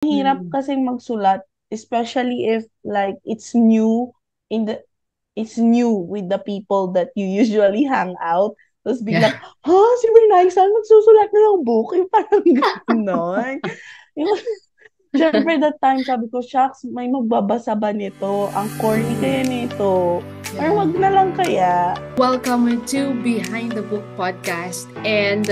Hirap Mm. kasing magsulat, especially if like in the it's new with the people that you usually hang out. Tapos biglang, Yeah. ha, si Bernaysan magsusulat na ng book? Yung parang gano'n. Yung, syempre that time, sabi ko, shucks, may magbabasa ba nito? Ang corny kaya nito. Or Yeah. wag na lang kaya. Welcome to Behind the Book podcast. And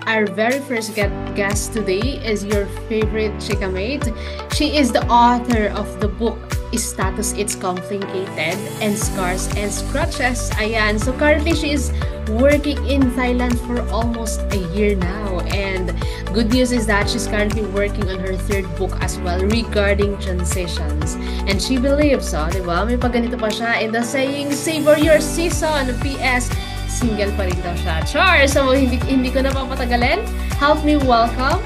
our very first guest today is your favorite chikamate. She is the author of the book Status It's Complicated and Scars and Scratches. Ayan. So currently she is working in Thailand for almost a year now. And good news is that she's currently working on her third book as well regarding transitions. And she believes, di ba? May pagganito pa siya in the saying, savor your season. PS, single pa rin daw siya. Char! So, hindi ko na papatagalin. Help me welcome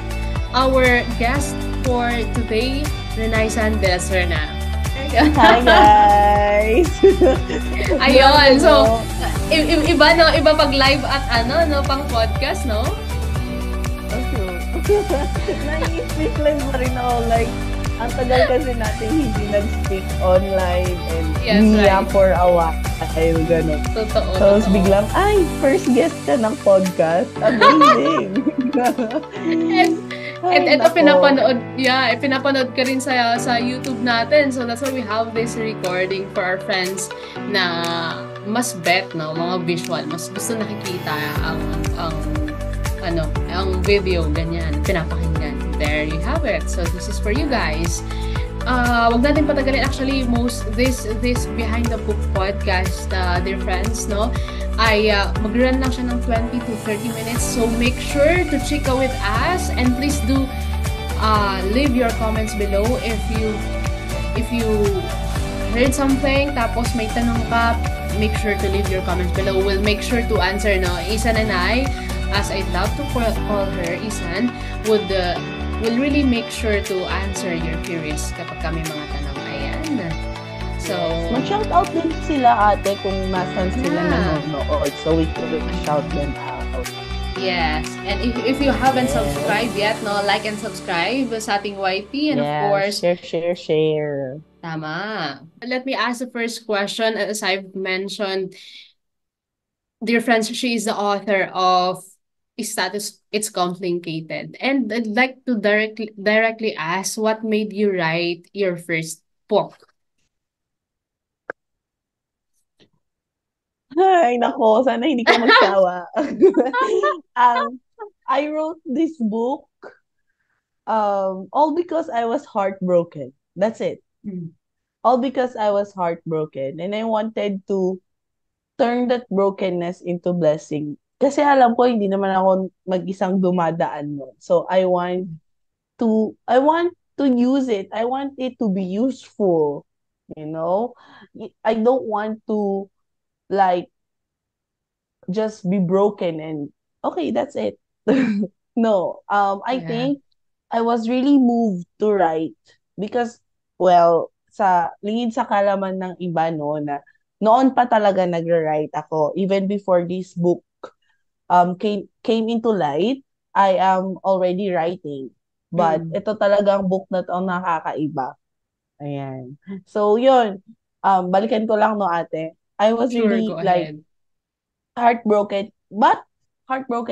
our guest for today, Renaisan de la Serna. Hi, guys! Ayun, Grabe, so, no? iba no, iba pag live at pang podcast, no? Okay. Nai-speak lang pa rin ako. Like, ang tagal kasi natin hindi nag-speak online and Yes, niya right. for a while. Ganun. Totoo, Tapos totoo. biglang, ay, first guest ka ng podcast. Amazing! And Ay, ito nako. pinapanood ka rin sa YouTube natin. So that's why we have this recording for our friends na mas bet, no, mga visual, mas gusto nakikita ang ang video ganyan, pinapakinggan. There you have it. So this is for you guys. Wag natin patagalin actually this behind the book podcast, dear friends, no, ay mag-run lang siya ng 20 to 30 minutes, so make sure to check out with us and please do leave your comments below if you heard something tapos may tanong ka. Make sure to leave your comments below. We'll make sure to answer, no. Isan and I, as I'd love to call her Isan, will really make sure to answer your queries kapag kami mga tanong. Ayan. So, Mag-shoutout din sila ate kung nasan sila yeah. nanonood. So we could shout them out. Yes. And if you haven't subscribed yet, no, like and subscribe sa ating YT. And of Yes, course, share. tama. Let me ask the first question. As I've mentioned, dear friends, she is the author of Status It's Complicated. And I'd like to directly ask, what made you write your first book? Ay, nako, sana hindi ka magsawa. um, I wrote this book all because I was heartbroken. That's it. Mm. All because I was heartbroken and I wanted to turn that brokenness into blessing. Kasi alam ko hindi naman ako mag-isang dumadaan mo. So I want to use it. I want it to be useful, you know? I don't want to like just be broken and okay, that's it. No, I Yeah. think I was really moved to write because, well, sa lingid sa kalaman ng iba, no, na noon pa talaga nag-write ako. Even before this book came into light, I am already writing. But Mm. ito talagang book na to ang nakakaiba. Ayan. So, yun. Balikan ko lang, no, ate. I was Sure, go really like ahead. heartbroken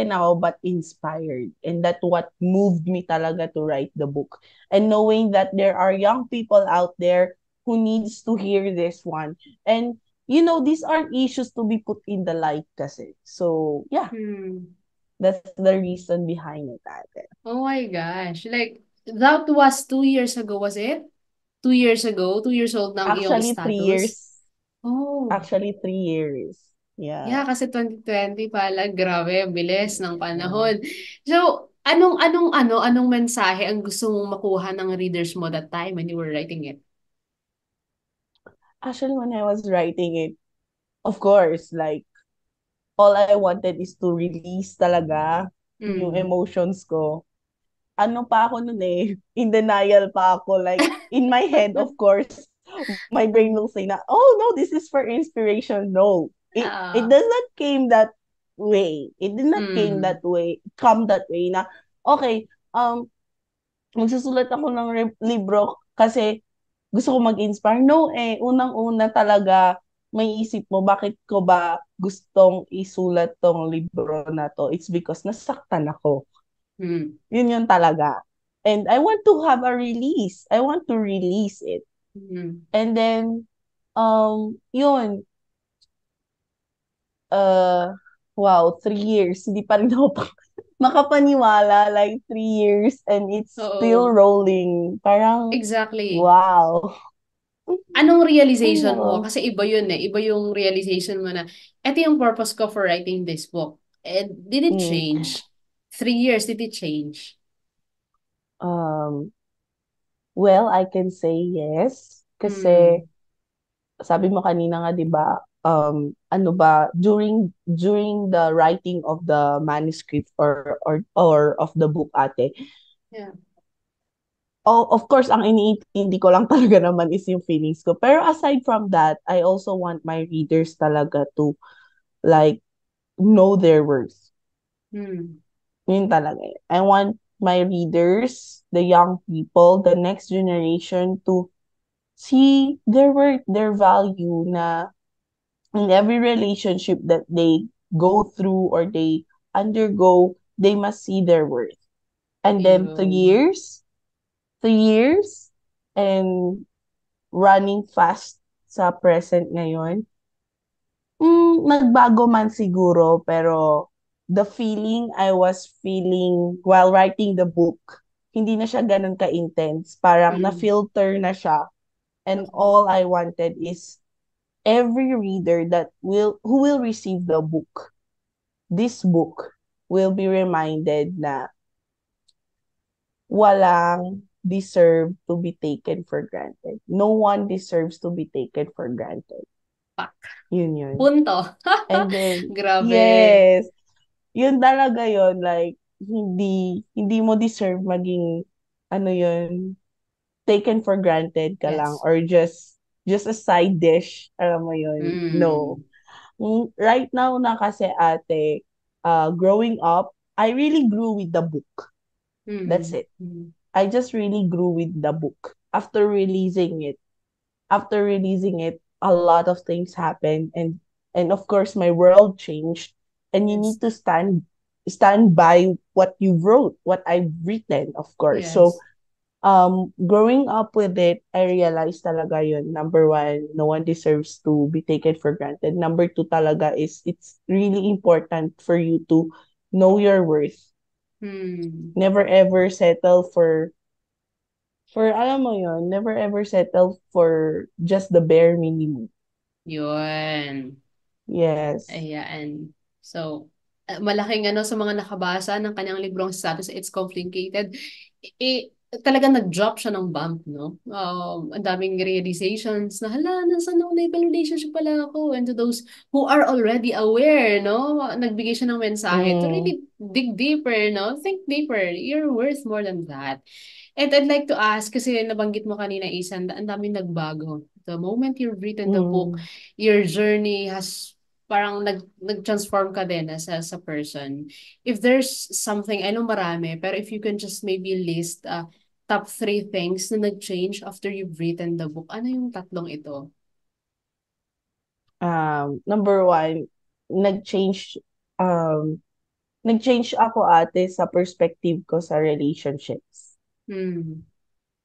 ako but inspired, and that what moved me talaga to write the book, and knowing that there are young people out there who needs to hear this one, and these are issues to be put in the light kasi, so yeah, Hmm. that's the reason behind it, ate. Oh my gosh. Like, that was 2 years ago, was it? 2 years ago, 2 years old ng iyong actually three status? years Oh. actually 3 years, Yeah, yeah. kasi 2020 pala, grabe, ang bilis ng Yeah. panahon. So, anong mensahe ang gusto mong makuha ng readers mo that time when you were writing it? Actually, when I was writing it, of course, like all I wanted is to release talaga yung Mm. emotions ko. Ano pa ako nun eh, in denial pa ako. Like, in my head, of course, my brain will say na, oh no, this is for inspiration. No. It Ah, does not came that way. It did not mm. come that way na, okay, magsusulat ako ng libro kasi gusto ko mag-inspire. No unang-una talaga may isip mo, bakit ko ba gustong isulat tong libro na to? It's because nasaktan ako. Mm. Yun talaga. And I want to have a release. I want to release it. Mm. And then, yun, uh, wow, 3 years. Hindi pa rin ako makapaniwala. Like, 3 years and it's still Oo. rolling. Parang, Exactly. wow. Anong Ay, realization mo? nako. Kasi iba yun eh. Iba yung realization mo na, eto yung purpose ko for writing this book. And did it Mm. change? 3 years, did it change? Um, well, I can say yes. Kasi, Mm. sabi mo kanina nga, di ba, ano ba, during the writing of the manuscript or of the book ate, Yeah. oh, of course, ang iniintindi ko lang talaga naman is yung feelings ko. Pero aside from that, I also want my readers talaga to like know their worth. Mm. Yun talaga. I want my readers, the young people, the next generation to see their worth, their value na in every relationship that they go through or they undergo, they must see their worth. And then Yun. 3 years, and running fast sa present ngayon, nagbago man siguro, pero the feeling I was feeling while writing the book, hindi na siya ganun ka-intense. Parang Mm. na-filter na siya. And Okay. all I wanted is every reader who will receive the book, this book, will be reminded na walang deserve to be taken for granted. No one deserves to be taken for granted. Pak. Yun. Punto. And then, Grabe. yes, yun talaga yun. Like, hindi mo deserve maging, ano yun, taken for granted ka lang Yes. or just a side dish. Alam mo yun. No. Mm. Right now na kasi ate, growing up, I really grew with the book. That's Mm. it. Mm. I just really grew with the book. After releasing it, a lot of things happened, and of course my world changed, and you Yes. need to stand by what you wrote, what I've written, of course. So Yes. growing up with it, I realized talaga yun. Number one, no one deserves to be taken for granted. Number two talaga is it's really important for you to know your worth. Mm. Never ever settle for alam mo yun, never ever settle for just the bare minimum. Yun. Yes. Ayan. So, malaking ano sa mga nakabasa ng kanyang librong status, it's complicated. Talagang nag-drop siya ng bump, no? Ang daming realizations na, hala, nasa no-label relationship pala ako. And to those who are already aware, no? Nagbigay siya ng mensahe to Mm. really dig deeper, no? Think deeper. You're worth more than that. And I'd like to ask, kasi nabanggit mo kanina, Isan, ang daming nagbago. The moment you've written the book, Mm. your journey has parang nag-transform ka din as a person. If there's something, I know marami, pero if you can just maybe list top 3 things na nag-change after you've written the book, ano yung tatlong ito? Number one, nag-change um nag-change ako ate sa perspective ko sa relationships. Hmm.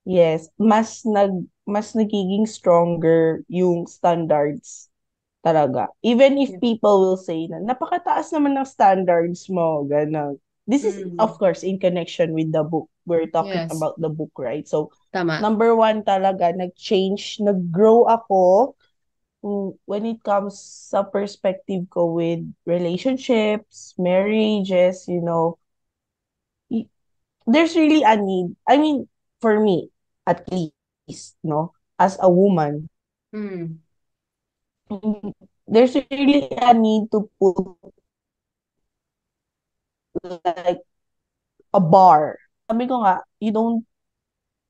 Yes, mas nagiging stronger yung standards talaga. Even if Yeah. people will say na napakataas naman ng standards mo, ganun. This is of Hmm. course in connection with the book. We're talking Yes. about the book, right? So Tama. number one talaga, nag-grow ako when it comes sa perspective ko with relationships, marriages, y- there's really a need. I mean, for me, at least, no, as a woman, Hmm. there's really a need to put like a bar. Sabi ko nga, you don't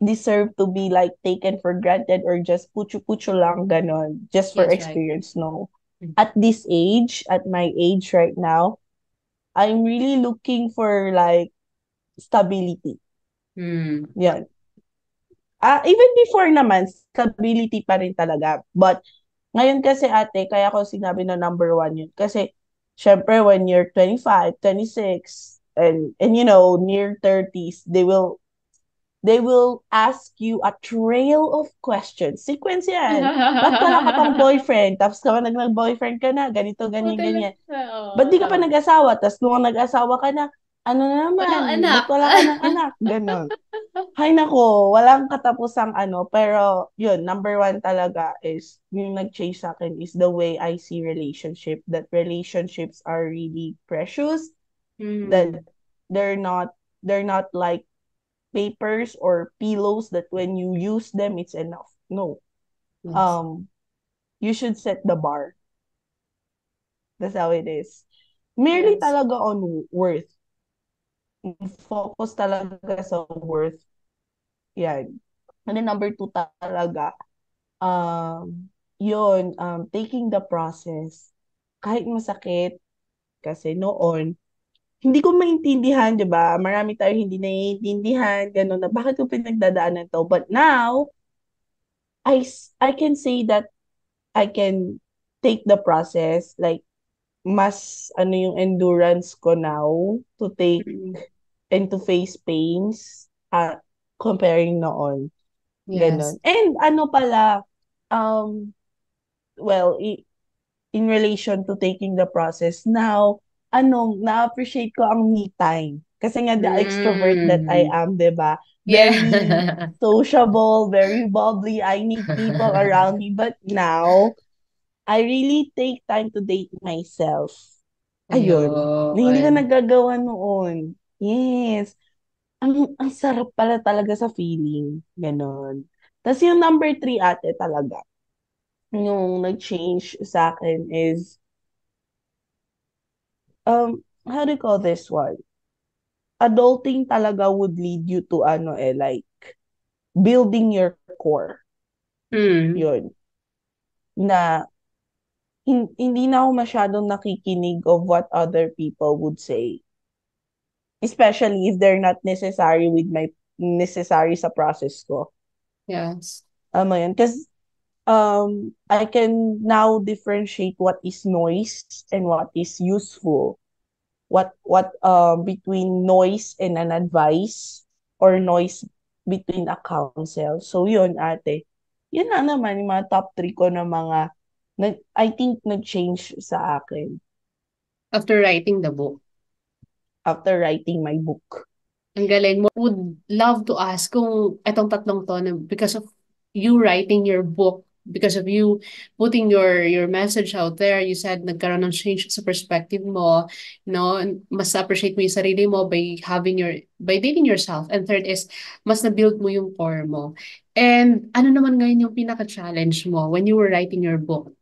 deserve to be like taken for granted or just putyo-putyo lang ganon, just for Yes, right. experience. No. Hmm. At this age, at my age right now, I'm really looking for like stability. Mm. Yan. Even before naman, stability pa rin talaga. But ngayon kasi ate, kaya ko sinabi na number one yun. Kasi, syempre, when you're 25, 26, and you know, near 30s, they will ask you a trail of questions. Sequence yan. Ba't wala ka pang boyfriend? Tapos kapag nag-boyfriend ka na, ganito, Oo, ganyan, ganyan. talaga. Oo, Ba't di ka pa tama. nag-asawa? Tapos nung nag-asawa ka na, ano na Walang naman? anak. Ba't wala ka ng anak? Ganon. Hay nako, walang katapusang ano, pero yun, number one talaga is, yung nag-change sa akin is the way I see relationship, that relationships are really precious, Mm. that they're not, they're not like papers or pillows that when you use them, it's enough. No. Yes. Um, you should set the bar. That's how it is. Merely Yes. talaga on worth. Focus talaga sa worth. Yan. And then number two talaga, yun, taking the process. Kahit masakit, kasi noon, hindi ko maintindihan, di ba? Marami tayo hindi naiintindihan, gano'n na, bakit ko pinagdadaanan to? But now, I can say that I can take the process, like, mas, ano yung endurance ko now to take Mm. and to face pains, comparing noon. Yes. Ganon. And ano pala, um, well, in relation to taking the process, now, na-appreciate ko ang me time. Kasi nga the extrovert that I Mm. am, 'di ba? Very Yeah. sociable, very bubbly. I need people around me. But now, I really take time to date myself. Ayun. Na hindi ko Ayun. nagagawa noon. Yes. Ang sarap pala talaga sa feeling. Ganon. Tapos yung number three ate talaga, yung nag-change sa akin is, how do you call this one? Adulting talaga would lead you to ano like, building your core. Mm. Yun. Na, hindi na ako masyadong nakikinig of what other people would say. Especially if they're not necessary sa process ko. Yes. Mo yun. Kasi, I can now differentiate what is noise and what is useful. What between noise and an advice, or noise between a counsel. So yun ate. Yun na naman yung mga top 3 ko na mga I think nag-change sa akin After writing the book. after writing my book. Ang galing mo. Would love to ask kung etong tatlong to, because of you writing your book, because of you putting your message out there, you said nagkaroon ng change sa perspective mo, no? Mas appreciate mo yung sarili mo by by dating yourself. And third is, mas na-build mo yung core mo. And ano naman ngayon yung pinaka-challenge mo when you were writing your book?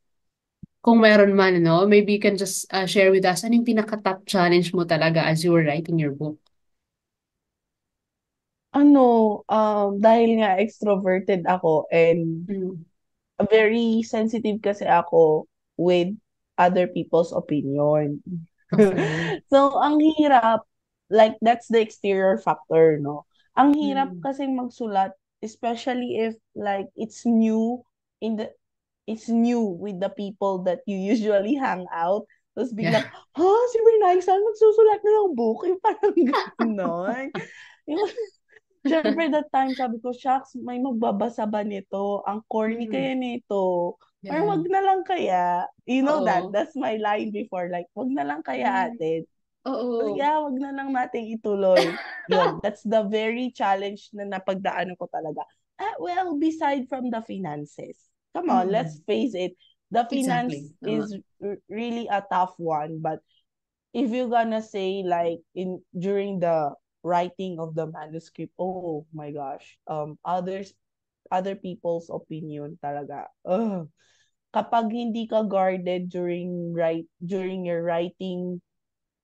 Kung meron man, no? Maybe you can just share with us, ano yung pinaka-top challenge mo talaga as you were writing your book? Ano, dahil nga extroverted ako and Mm. very sensitive kasi ako with other people's opinion. Okay. So, ang hirap, like, that's the exterior factor, no? Ang hirap Mm. kasi magsulat, especially if, like, in the, it's new with the people that you usually hang out. Tapos Yeah. biglang, si Bernay, saan magsusulat na ng book? Yung parang gano'n. Yung, syempre that time, sabi ko, shucks, may magbabasa ba nito? Ang corny Mm. kaya nito. Or Yeah. wag na lang kaya. You know that? Oo. That's my line before. Like, wag na lang kaya Mm. ate. So, Oo. yeah, wag na lang nating ituloy. Yun, that's the very challenge na napagdaanan ko talaga. Well, beside from the finances. Come on, let's Mm. face it. The Exactly. finance is really a tough one. But if you're gonna say, like, in during the writing of the manuscript, oh my gosh, other people's opinion talaga. Ugh. Kapag hindi ka guarded during your writing,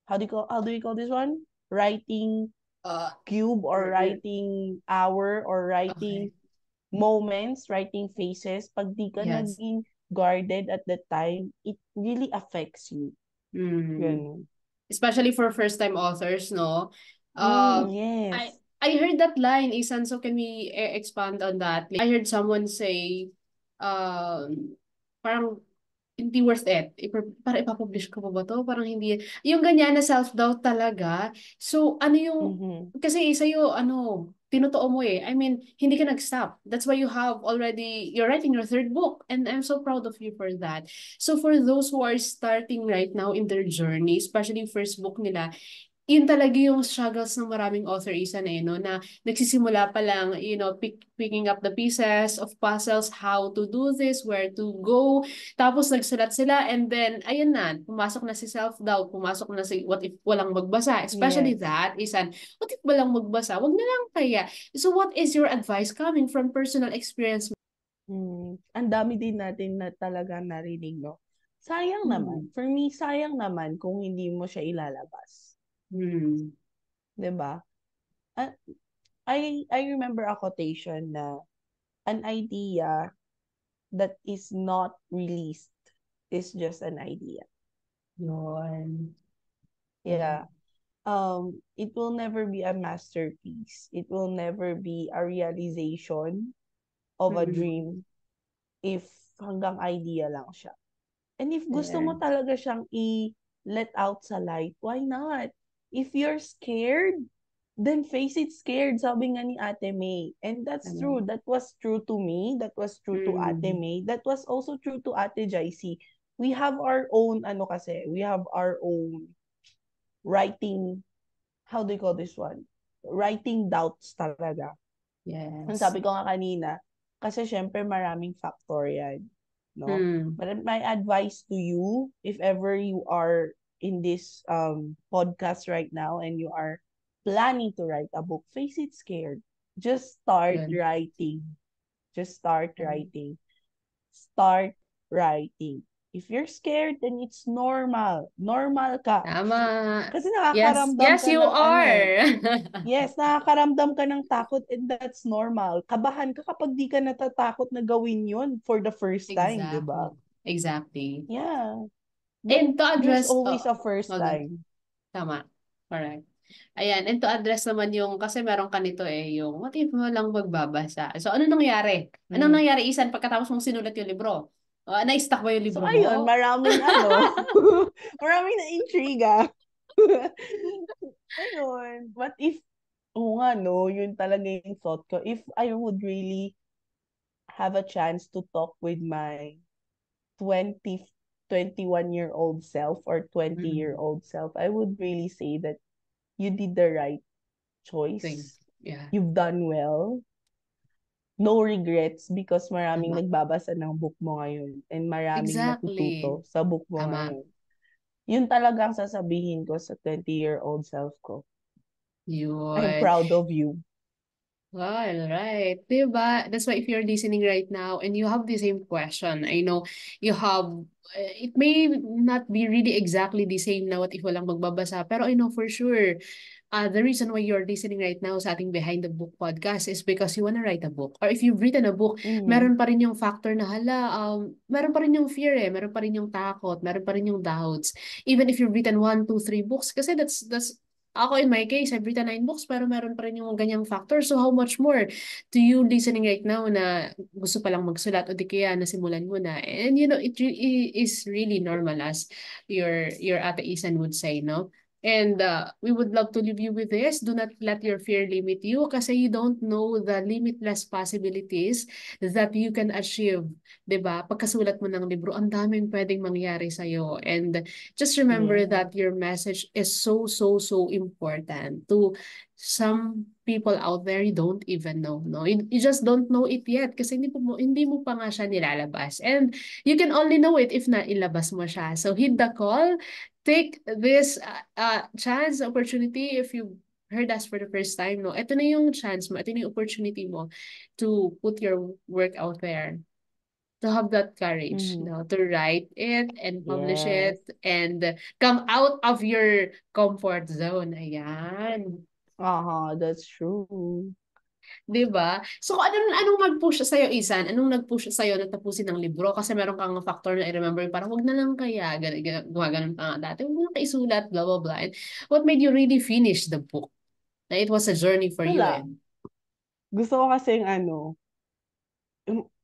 how do we call this one? Writing Uh, cube, or r- writing hour, or okay. writing moments, writing phases, pag di ka Yes. naging guarded at that time, it really affects you. Mm. Ganun. Especially for first-time authors, no? Um, I Yes. I heard that line, Isan, so can we expand on that? I heard someone say, parang hindi worth it. Para ipapublish ko pa ba to? Parang hindi. Yung ganyan na self-doubt talaga. So, ano yung, Mhm. kasi sa'yo, ano, tinotoo mo eh. I mean, hindi ka nag-stop. That's why you have already, you're writing your third book. And I'm so proud of you for that. So, for those who are starting right now in their journey, especially first book nila, yun talaga yung struggles ng maraming author isa na no, na nagsisimula pa lang, picking up the pieces of puzzles, how to do this, where to go, tapos nagsulat sila, and then, ayun na, pumasok na si self-doubt, pumasok na si what if walang magbasa, especially Yes. that, isan, what if walang magbasa, wag na lang kaya. So what is your advice coming from personal experience? Ang dami din natin na talagang narinig, no? Sayang naman. Hmm. For me, sayang naman kung hindi mo siya ilalabas. Hmm. 'Di ba? Ah, I remember a quotation na an idea that is not released is just an idea. Yun. Yeah. It will never be a masterpiece. It will never be a realization of a Hmm. dream if hanggang idea lang siya. And if gusto mo Yes. talaga siyang i-let out sa light, why not? If you're scared, then face it scared, sabi nga ni Ate May. And that's true. Ano? That was true to me. That was true to Ate Hmm. May. That was also true to Ate Jaisi. We have our own, we have our own writing, how do you call this one? Writing doubts talaga. Ang Yes. sabi ko nga kanina, kasi syempre maraming factor yan, no? Hmm. But my advice to you, if ever you are in this podcast right now and you are planning to write a book, face it scared. Just start Yun. writing. Just start Um, writing. Start writing. If you're scared, then it's normal. Normal ka. Tama. Kasi Yes, nakakaramdam yes, ka you ng ano eh. are. Yes, nakakaramdam ka ng takot and that's normal. Kabahan ka kapag di ka natatakot na gawin yun for the first time, di ba? Exactly. Exactly. Yeah. But And to there's address, always a first wag, time. tama. Correct. Ayan, and to address naman yung, kasi meron ka nito eh, yung, what if mo lang magbabasa? So, ano nangyari? Anong Mm. nangyari, Isan, pagkatapos mong sinulat yung libro? Na-stuck ba yung So libro ayun, mo? maraming maraming na intriga. Ayun. But if, oo nga no, yun talaga yung thought ko. If I would really have a chance to talk with my 20, 21-year-old self or Mm. 20-year-old self, I would really say that you did the right Thing. choice. Yeah. You've done well. No regrets because maraming Tama. nagbabasa ng book mo ngayon and maraming Exactly. natututo sa book mo Tama. ngayon. Yun talaga ang sasabihin ko sa 20-year-old self ko. I'm Yun. proud of you. All right. Diba? That's why if you're listening right now and you have the same question, I know you have, it may not be really exactly the same na what if walang magbabasa, pero I know for sure, the reason why you're listening right now sa ating Behind the Book podcast is because you wanna write a book. Or if you've written a book, Mm-hmm. meron pa rin yung factor na meron pa rin yung fear meron pa rin yung takot, meron pa rin yung doubts. Even if you've written one, two, three books, kasi that's ako in my case, I've written 9 books pero meron pa rin yung ganyang factor. So how much more to you listening right now na gusto pa lang magsulat o di kaya nasimulan mo na. And it is really normal as your Ate Isan would say, no? And we would love to leave you with this. Do not let your fear limit you kasi you don't know the limitless possibilities that you can achieve. 'Di ba? Pagkasulat mo ng libro, ang daming pwedeng mangyari sa'yo. And just remember Yeah. that your message is so, so, so important to some people out there you don't even know, no? You just don't know it yet kasi hindi mo pa nga siya nilalabas. And you can only know it if na ilabas mo siya. So hit the call, take this chance, opportunity if you heard us for the first time, no? Ito na yung chance mo, ito na yung opportunity mo to put your work out there, to have that courage, Mm-hmm. to write it and publish Yes. it and come out of your comfort zone. Ayan. That's true. 'Di ba? So, anong nag-push sa'yo, Isan? Anong nag-push sa'yo na tapusin ang libro? Kasi meron kang factor na i-remember, parang wag na lang kaya, gumaganon ka nga dati, wag mo na kaisulat, blah, blah, blah. And what made you really finish the book? Na it was a journey for you eh. Wala. Gusto ko kasi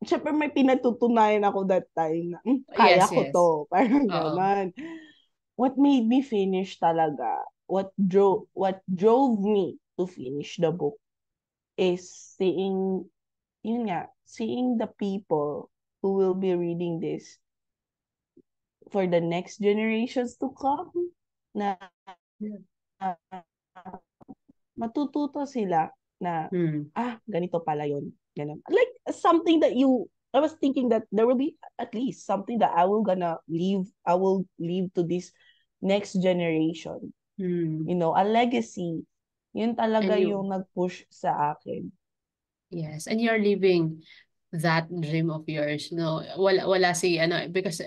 syempre may pinatutunayan ako that time na, kaya Yes, ko yes. to. Parang Oo. ganon. What made me finish talaga, what drove me to finish the book is seeing the people who will be reading this for the next generations to come na Yeah. matututo sila na, Hmm. ganito pala yun. Ganun. Like, something that I was thinking that there will be at least something that I will leave to this next generation. Hmm. A legacy. Yun talaga And yung you, nag-push sa akin. yes, and you're living that dream of yours, no? Wala si, ano, because,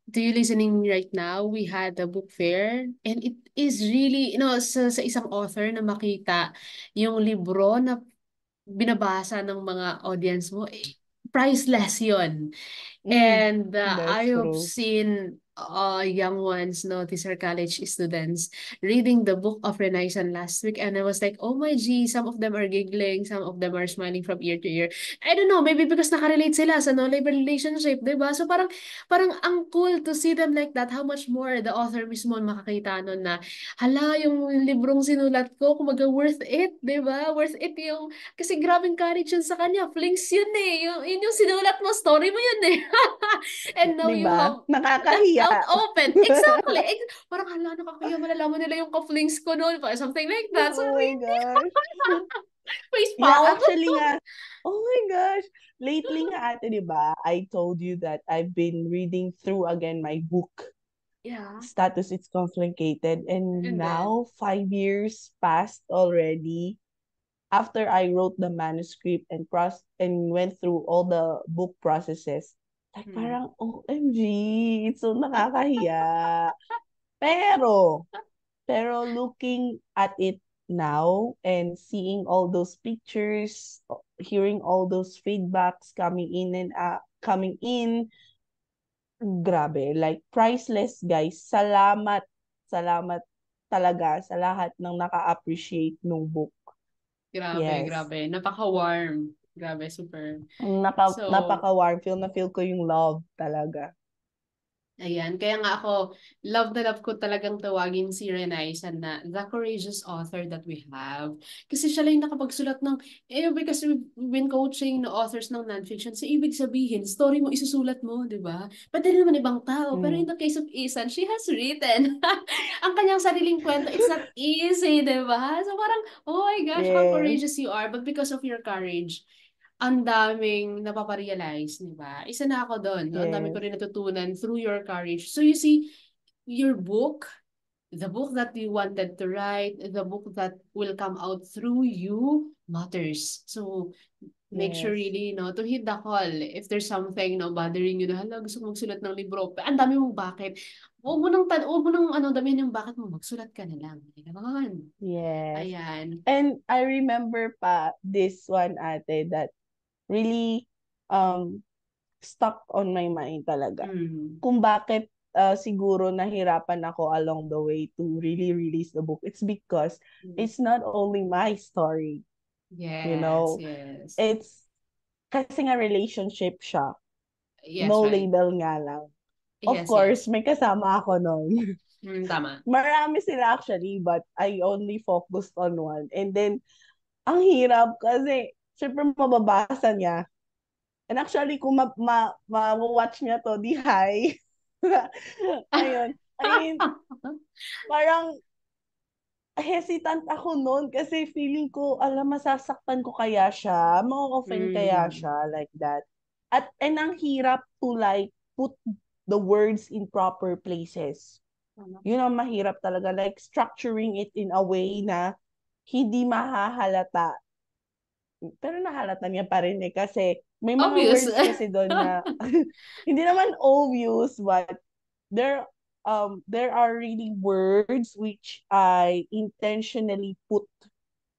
to you listening right now, we had a book fair, and it is really, sa isang author na makita yung libro na binabasa ng mga audience mo, priceless yun. Mm, And that's I have true. seen young ones, no, these are college students, reading the book of Renaissance last week, and I was like, oh my gee, some of them are giggling, some of them are smiling from ear to ear. I don't know, maybe because nakarelate sila sa no-label relationship, di ba? So parang ang cool to see them like that, how much more the author mismo ang makakita nun na, hala, yung librong sinulat ko, kumaga worth it, di ba? Worth it yung, kasi grabing courage yun sa kanya, flings yun eh, yun yung sinulat mo, story mo yun eh. And now 'Di you ba? have that Nakakahiya. out open. Exactly. Parang hala, nakakaya malalaman nila yung ka-flings ko noon. Something like that. So Oh my really, gosh. face Yeah, palm. actually nga, oh my gosh. Lately nga ate, 'di ba? I told you that I've been reading through again my book, Yeah. Status It's Complicated, and And then, now 5 years passed already after I wrote the manuscript and went through all the book processes. Like hmm. parang OMG, it's so nakakahiya. Pero Pero looking at it now and seeing all those pictures, hearing all those feedbacks coming in, grabe, like priceless guys. Salamat, salamat talaga sa lahat ng naka-appreciate nung book. Grabe, Yes. grabe. Napaka-warm. Grabe, super. So, Napaka-warm. Feel ko yung love talaga. ayan, kaya nga ako, love na love ko talagang tawagin si Renaisa na the courageous author that we have. Kasi siya lang yung nakapagsulat ng, because we've been coaching na authors ng nonfiction, so ibig sabihin, story mo, isusulat mo, di ba? Pwede rin naman ibang tao, pero in Mm, the case of Isan, she has written ang kanyang sariling kwento. It's not easy, di ba? So parang, oh my gosh, how yes, courageous you are, but because of your courage, ang daming napaparealize, di ba? Isa na ako doon. No? Ang dami ko yes, rin natutunan through your courage. So you see, your book, the book that you wanted to write, the book that will come out through you matters. So make sure yes, really, to hit the call. If there's something, bothering you na, hala, gusto ko magsulat ng libro. Ang dami mong bakit. Huwag mo nang damihan yung bakit mo. Magsulat ka na lang. Ganon. yes. Ayan. And I remember pa this one ate that really um stuck on my mind talaga. Mm. Kung bakit siguro nahirapan ako along the way to really release the book. It's because Mm. it's not only my story, you Yes, know. yes. It's kasi nga relationship siya. Yes, No right. label nga lang. Of Yes, course, yes. may kasama ako noon. Tama. Marami sila actually, but I only focused on one. And then, ang hirap kasi, syempre mababasa niya. And actually, kung ma-watch niya to, di hi. Ayun. I mean, parang hesitant ako noon kasi feeling ko, alam, masasaktan ko kaya siya, ma-offend kaya Mm. siya, like that. And ang hirap to like put the words in proper places. Tama. Yun ang mahirap talaga, like structuring it in a way na hindi mahahalata. Pero nahalata niya pa rin eh kasi may mga Obvious. words kasi doon na hindi naman obvious, but there are really words which I intentionally put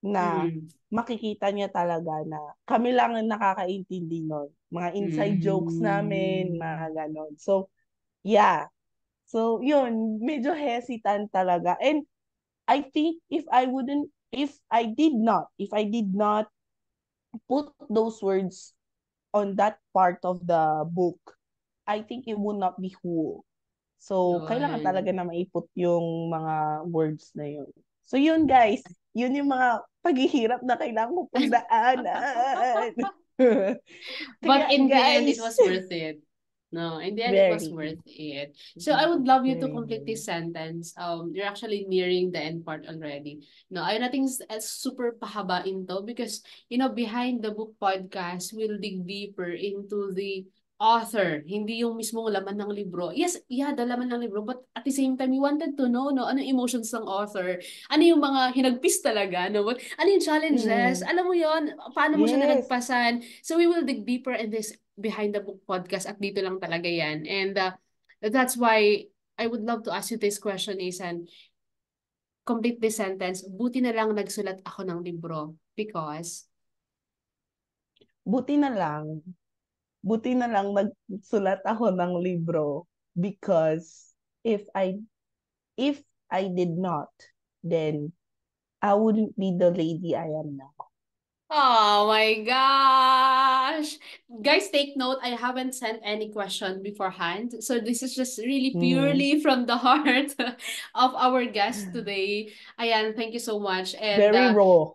na Mm. makikita niya talaga na kami lang ang nakakaintindi nun. Mga inside jokes namin, Mm. mga ganon. So, yeah. So, yun, medyo hesitant talaga. And I think if I wouldn't if I did not put those words on that part of the book, I think it would not be whole. So, kailangan talaga Yun. na maiput yung mga words na yun. So, yun guys, yun yung mga paghihirap na kailangan mo pong daanan. Kaya But in the end, it guys, was worth it. No, in the end, it was very, worth it. So I would love you to very, complete very. this sentence. You're actually nearing the end part already. No, I nating super pahabain to because, behind the book podcast, we'll dig deeper into the author, hindi yung mismong laman ng libro. Yes, yeah, the laman ng libro, but at the same time, you wanted to know, no, ano yung emotions ng author, ano yung mga hinagpis talaga, no, ano yung challenges, Mm, alam mo yon, paano mo siya yes. nalagpasan. So we will dig deeper in this behind the book podcast at dito lang talaga yan. And that's why I would love to ask you this question, Isan. Complete this sentence. Buti na lang nagsulat ako ng libro because Buti na lang, buti na lang nagsulat ako ng libro because if I if I did not, then I wouldn't be the lady I am now. oh my gosh. Guys, take note, I haven't sent any question beforehand. So this is just really Mm, purely from the heart of our guest today. Ayan, thank you so much. And very raw.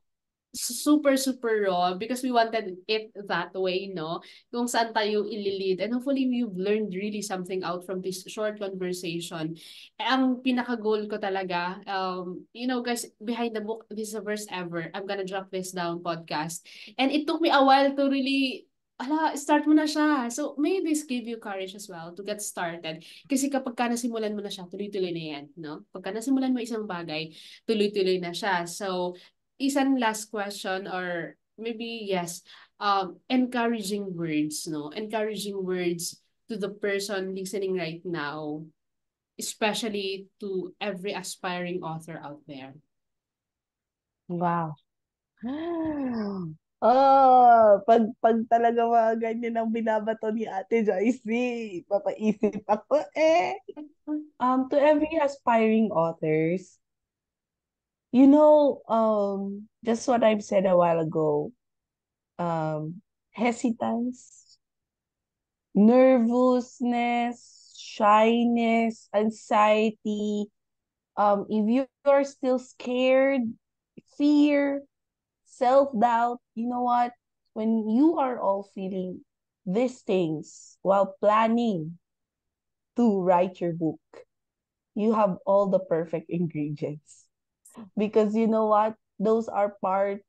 super, super raw because we wanted it that way, no? Kung saan tayo ililid. And hopefully, you've learned really something out from this short conversation. Ang pinaka-goal ko talaga, guys, behind the book, this is the first ever. I'm gonna drop this down podcast. And it took me a while to really start mo na siya. So, may this give you courage as well to get started. Kasi kapag ka nasimulan mo na siya, tuloy-tuloy na yan, no? Pagka nasimulan mo isang bagay, tuloy-tuloy na siya. So, isang last question or maybe yes, encouraging words, no? Encouraging words to the person listening right now, especially to every aspiring author out there. Wow. Oh, pag talaga mga ganyan ang binabato ni Ate Joycey, papaisip ako eh. To every aspiring authors, just what I've said a while ago, hesitance, nervousness, shyness, anxiety, if you're still scared, fear, self-doubt, you know what? When you are all feeling these things while planning to write your book, you have all the perfect ingredients. Because you know what? Those are part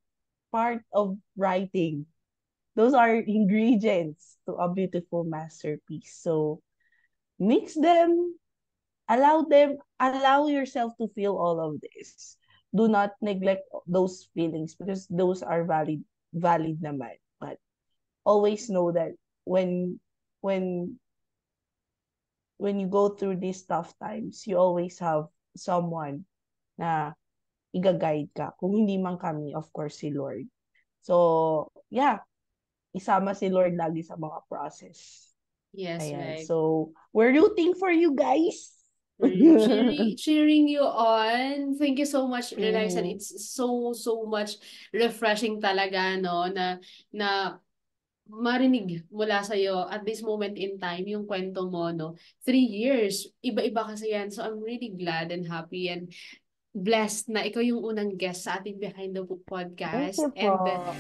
of writing. Those are ingredients to a beautiful masterpiece. So mix them, allow yourself to feel all of this. Do not neglect those feelings because those are valid naman. But always know that when when when you go through these tough times, you always have someone na iga-guide ka. Kung hindi man kami, of course, si Lord. So, yeah, isama si Lord lagi sa mga process. Yes, Ayan. right. So, we're rooting for you guys. We're cheering you on. Thank you so much, Relax. And Mhm. it's so, so much refreshing talaga, no, na marinig mula sa'yo at this moment in time, yung kwento mo, no? 3 years. Iba-iba kasi yan. So, I'm really glad and happy and blessed na ikaw yung unang guest sa ating Behind the Book Thank podcast. you And po.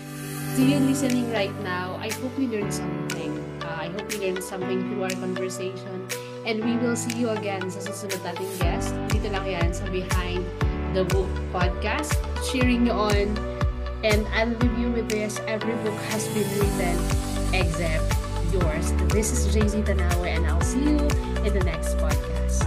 to you listening right now, I hope you learned something. I hope you learned something through our conversation. And we will see you again sa susunod nating guest. Dito lang yan sa Behind the Book podcast. Cheering you on. And I'll leave you with this. Every book has been written except yours. This is JZ Tanawe and I'll see you in the next podcast.